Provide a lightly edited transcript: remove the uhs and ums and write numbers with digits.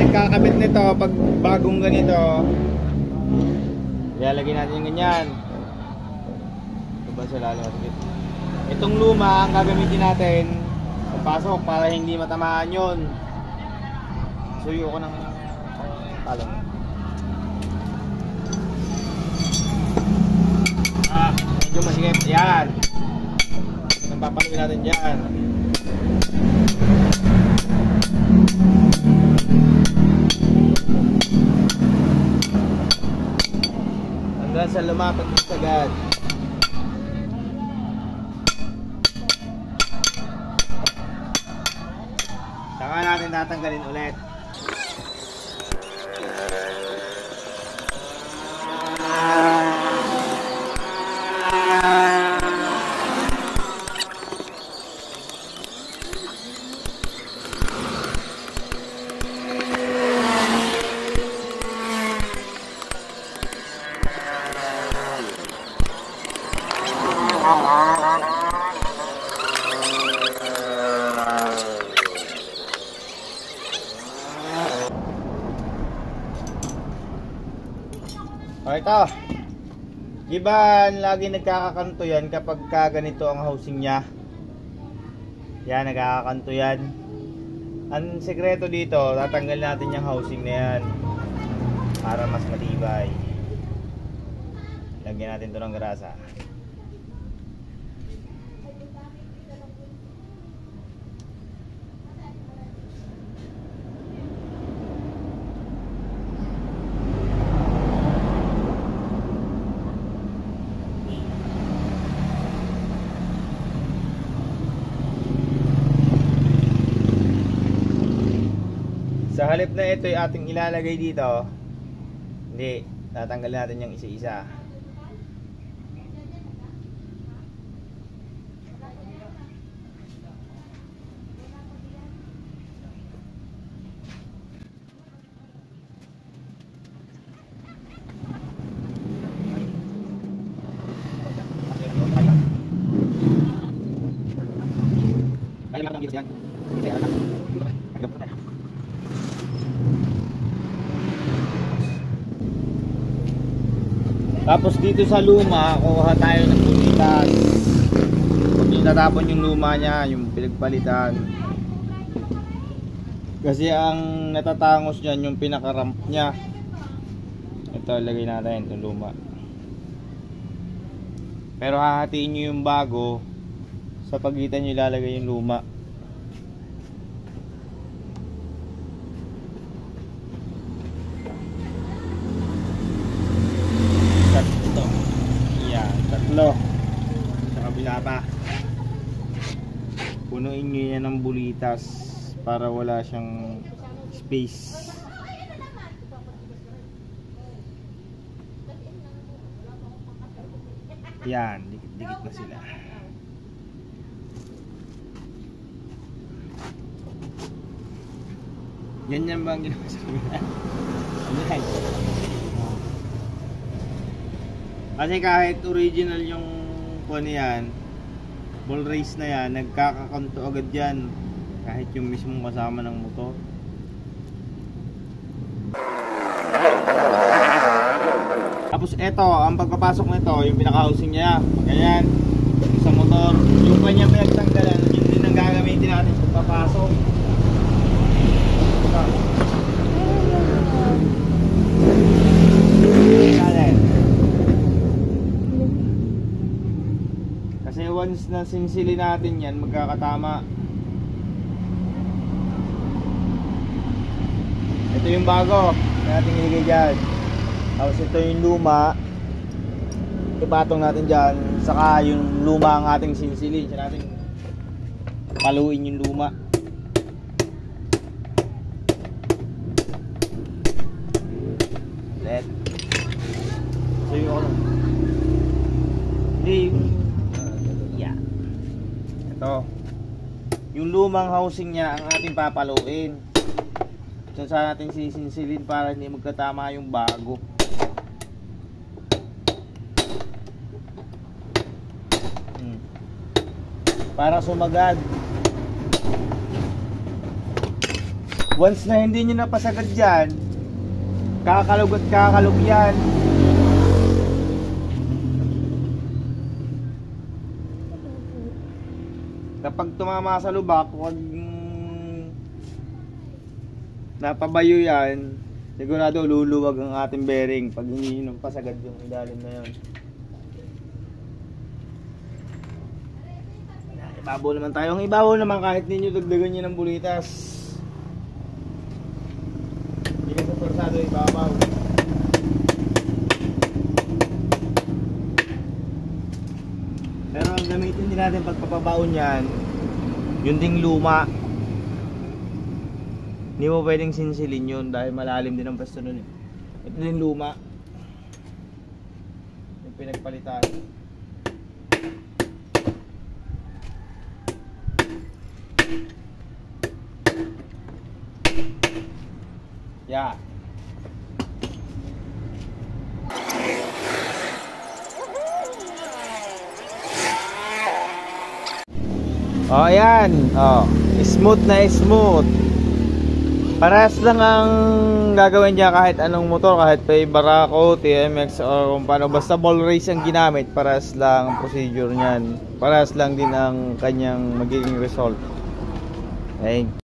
Nagkakabit nito pag bagong ganito, ilalagay natin yung ganyan. Ito ba siya lalo masakit? Itong luma ang gagamitin natin pasok para hindi matamaan yun. Suyo ko ng talong. Medyo masikip. Yan. Napapaluin natin dyan. Hanggang sa lumapit agad. Saka natin tatanggalin ulit. O ito, diba lagi nagkakakanto yan kapag ganito ang housing nya. Yan, nagkakakanto yan. Ang sekreto dito, tatanggal natin yung housing na yan para mas matibay. Lagyan natin ito ng grasa. Sa halip na ito ay ating ilalagay dito, hindi, tatanggalin natin yung isa-isa. Tapos dito sa luma, kuha tayo ng bulitas. Huwag nyo tatapon yung luma nya, yung pinagpalitan. Kasi ang natatangos dyan yung pinaka-ramp nya. Ito, lagay natin itong luma. Pero hahatiin nyo yung bago, sa pagitan nyo ilalagay yung luma. Tatlo sa kabila pa. Punuin nyo yan ng bulitas para wala siyang space. Yan, dikit-dikit na sila. Ganyan ba ang ginawa sa kabila? Kasi kahit original yung kuha yan, ball race na yan, nagkakakanto agad yan kahit yung mismong kasama ng motor. Tapos eto, ang pagpapasok nito, yung pinaka-housing niya, ganyan, sa motor, yung kanya pinagtanggalan, yun din ang gagamitin natin sa pagpapasok. Kasi once na sinsili natin yan, magkakatama. Ito yung bago na natin iligay dyan. Tapos ito yung luma, ipatong natin dyan. Saka yung luma ang ating sinsili. Siya natin paluin yung luma. Let. So yun ako lang. Hindi yung ito, yung lumang housing niya ang ating papaluin. Diyan sa natin sisinsilin para hindi magkatama yung bago. Para sumagad. Once na hindi nyo napasagad dyan, kakalog at kakalog yan. Kapag tumama sa lubak, huwag napabayo yan, sigurado luluwag ang ating bearing pag hindi nyo pasagad yung ilalim na yun. Ibabaw naman tayo. Ang ibabaw naman kahit ninyo dagdagan nyo ng bulitas, hindi ka sa persado ibabaw. Pero ang gamitin din natin pagpapabaon yan, yun ding luma. Hindi mo pwedeng sinsilin yun dahil malalim din ang pwesto nun eh. Ito din luma, yung pinagpalitan. Yeah. Oh, ayan. Oh, smooth na smooth. Parehas lang ang gagawin niya kahit anong motor, kahit pa Barako, TMX o kung paano, basta ball race ang ginamit, parehas lang ang procedure niyan. Parehas lang din ang kanyang magiging result. Okay.